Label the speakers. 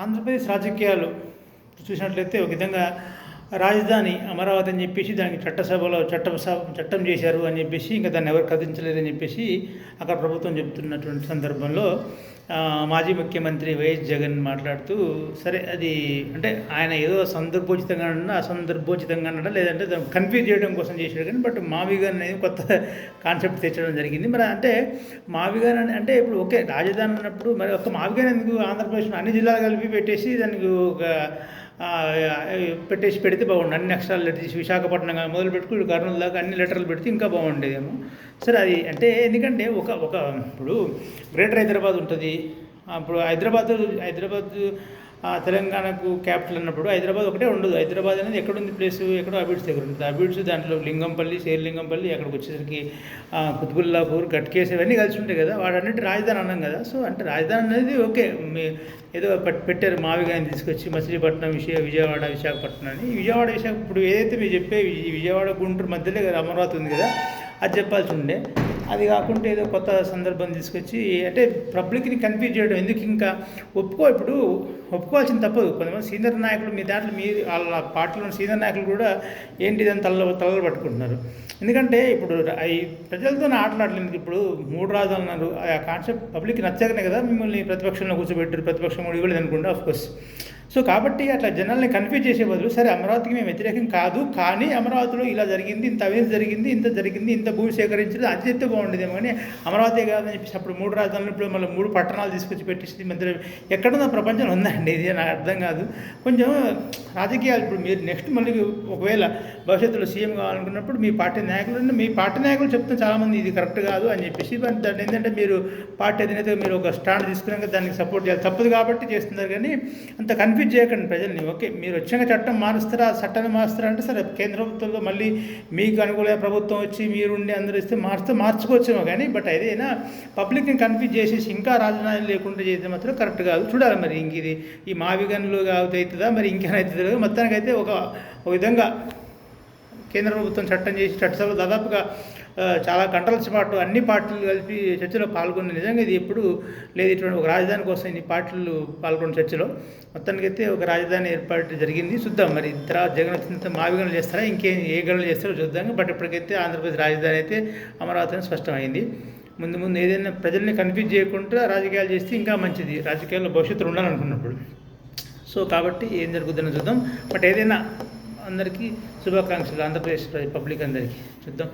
Speaker 1: ఆంధ్రప్రదేశ్ రాజకీయాలు చూసినట్లయితే ఒక విధంగా రాజధాని అమరావతి అని చెప్పేసి దానికి చట్టం చేశారు అని చెప్పేసి ఇంకా దాన్ని ఎవరు కదించలేదని చెప్పేసి అక్కడ ప్రభుత్వం చెప్తున్నటువంటి సందర్భంలో మాజీ ముఖ్యమంత్రి వైఎస్ జగన్ మాట్లాడుతూ సరే అది అంటే ఆయన ఏదో అసందర్భోచితంగా అన్నా లేదంటే దాన్ని కన్ఫ్యూజ్ చేయడం కోసం చేశాడు కానీ బట్ మావిగాన్ అనేది కొత్త కాన్సెప్ట్ తెచ్చడం జరిగింది. మరి అంటే మావిగాన్ అంటే ఇప్పుడు ఓకే రాజధాని అన్నప్పుడు మరి ఒక మావిగాన్ ఎందుకు ఆంధ్రప్రదేశ్లో అన్ని జిల్లాలు కలిపి పెట్టేసి దానికి ఒక పెడితే బాగుండు. అన్ని అక్షరాలు లెటర్ తీసి విశాఖపట్నం మొదలు పెట్టుకుని కర్నూలు దాకా అన్ని లెటర్లు పెడితే ఇంకా బాగుండేదేమో. సరే అది అంటే ఎందుకంటే ఇప్పుడు గ్రేటర్ హైదరాబాద్ ఉంటుంది. ఇప్పుడు హైదరాబాద్ తెలంగాణకు క్యాపిటల్ అన్నప్పుడు హైదరాబాద్ ఒకటే ఉండదు. హైదరాబాద్ అనేది ఎక్కడుంది ప్లేసు ఎక్కడో అబిడ్స్ దగ్గర ఉంటుంది. అబిడ్స్ దాంట్లో లింగంపల్లి, శేర్లింగంపల్లి, అక్కడికి వచ్చేసరికి కుతుబుల్లాపూర్, గట్కేస్ ఇవన్నీ కలిసి ఉంటాయి కదా. వాడన్నిటి రాజధాని అన్నాం కదా. సో అంటే రాజధాని అనేది ఓకే ఏదో పెట్టారు మావిగాని తీసుకొచ్చి మచిలీపట్నం, విజయవాడ, విశాఖపట్నం అని. విజయవాడ ఇప్పుడు ఏదైతే మీరు చెప్పే విజయవాడ గుంటూరు మధ్యలో కదా అమరావతి ఉంది కదా, అది చెప్పాల్సి ఉండే. అది కాకుండా ఏదో కొత్త సందర్భం తీసుకొచ్చి అంటే పబ్లిక్ని కన్ఫ్యూజ్ చేయడం ఎందుకు. ఇంకా ఇప్పుడు ఒప్పుకోవాల్సింది తప్పదు. కొంతమంది సీనియర్ నాయకులు మీ దాంట్లో వాళ్ళ పార్టీలో సీనియర్ నాయకులు కూడా ఏంటి దాన్ని తలలు పట్టుకుంటున్నారు. ఎందుకంటే ఇప్పుడు ఈ ప్రజలతో ఆటలాడలేదు. ఇప్పుడు 3 రాజధానులు అన్నారు. ఆ కాన్సెప్ట్ పబ్లిక్కి నచ్చకనే కదా మిమ్మల్ని ప్రతిపక్షంలో కూర్చోబెట్టారు. ప్రతిపక్షం కూడా ఇవ్వలేదు అనుకోండి ఆఫ్కోర్స్. సో కాబట్టి అట్లా జనాల్ని కన్ఫ్యూజ్ చేసే బదులు సరే అమరావతికి మేము వ్యతిరేకం కాదు, కానీ అమరావతిలో ఇలా జరిగింది, ఇంత అవినీతి జరిగింది, ఇంత భూమి సేకరించింది, అది చెప్తే బాగుండేదేమో. కానీ అమరావతి కాదని చెప్పేసి అప్పుడు 3 రాజధానులు ఇప్పుడు మళ్ళీ 3 పట్టణాలు తీసుకొచ్చి పెట్టేసి మధ్యలో ఎక్కడున్న ప్రపంచం ఉందండి. ఇది నాకు అర్థం కాదు. కొంచెం రాజకీయాలు ఇప్పుడు మీరు నెక్స్ట్ మళ్ళీ ఒకవేళ భవిష్యత్తులో సీఎం కావాలనుకున్నప్పుడు మీ పార్టీ నాయకులు చెప్తున్న చాలామంది ఇది కరెక్ట్ కాదు అని చెప్పేసి. దాన్ని ఏంటంటే మీరు పార్టీ అధినేతగా మీరు ఒక స్టాండ్ తీసుకున్నాక దానికి సపోర్ట్ చేయాలి. తప్పదు కాబట్టి చేస్తున్నారు, కానీ అంత కన్ఫ్యూజ్ చేయకండి ప్రజల్ని. ఓకే మీరు వచ్చిన చట్టం మారుస్తారా, చట్టాన్ని మారుస్తారా అంటే సరే కేంద్ర ప్రభుత్వంలో మళ్ళీ మీకు అనుకూల ప్రభుత్వం వచ్చి మీరుండి అందరూ ఇస్తే మార్చుకోవచ్చేమో. కానీ బట్ ఏదైనా పబ్లిక్ని కన్ఫ్యూజ్ చేసేసి ఇంకా రాజధాని లేకుండా చేస్తే మాత్రం కరెక్ట్ కాదు. చూడాలి మరి ఇంక ఇది ఈ మావిగన్లు అవుతుందా మరి ఇంకేమైనా అవుతుందో. మొత్తానికైతే ఒక విధంగా కేంద్ర ప్రభుత్వం చట్టం చేసి చట్టసభ దాదాపుగా చాలా గంటల పాటు అన్ని పార్టీలు కలిపి చర్చలో పాల్గొన్న నిజంగా ఇది ఎప్పుడు లేదు. ఇటువంటి ఒక రాజధాని కోసం ఇన్ని పార్టీలు పాల్గొన్న చర్చలో మొత్తానికైతే ఒక రాజధాని ఏర్పాటు జరిగింది. చూద్దాం మరి తర్వాత జగన్ వచ్చినంత మావిగనులు చేస్తారా ఏ గనులు చేస్తారో చూద్దాం. బట్ ఇప్పటికైతే ఆంధ్రప్రదేశ్ రాజధాని అయితే అమరావతి అని స్పష్టమైంది. ముందు ఏదైనా ప్రజల్ని కన్ఫ్యూజ్ చేయకుండా రాజకీయాలు చేస్తే ఇంకా మంచిది, రాజకీయాల్లో భవిష్యత్తు ఉండాలనుకున్నప్పుడు. సో కాబట్టి ఏం జరుగుతుందని చూద్దాం. బట్ ఏదైనా అందరికీ శుభాకాంక్షలు, ఆంధ్రప్రదేశ్ పబ్లిక్ అందరికీ. చూద్దాం.